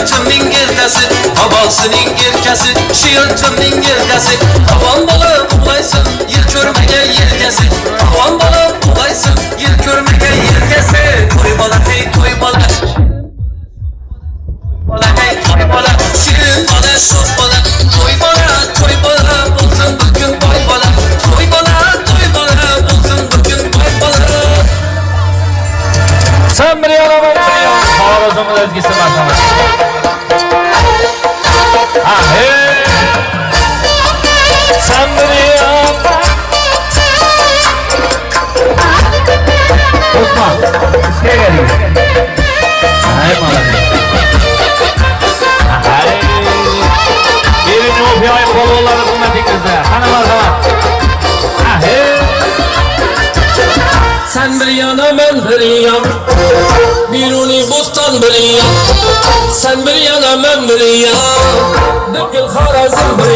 Şiyatçının girdesi, havasının girkesi. Şiyatçının girdesi, havan bala bulaysın, yıl körmege yirgesi. Havan bala bulaysın, yıl körmege yirgesi. Toy bala hey toy bala, bala hey toy bala. Şirin bala şok bala, toy bala bulsun bugün toy bala. Toy bala bulsun bugün toy bala. Sen bir yana ben bir yana. Havazımın ezgisi var sana. Ahey. Sen bir yana. Osman, iskeye geliyor. Ahey malakay. Ahey. Birini o piyayı kololları hizmetinizde. Hanımlar falan. Ahey. Sen bir yana ben bir yan, biruni bostan bir yan. Sen bir yana ben bir yan, dökül harazım bir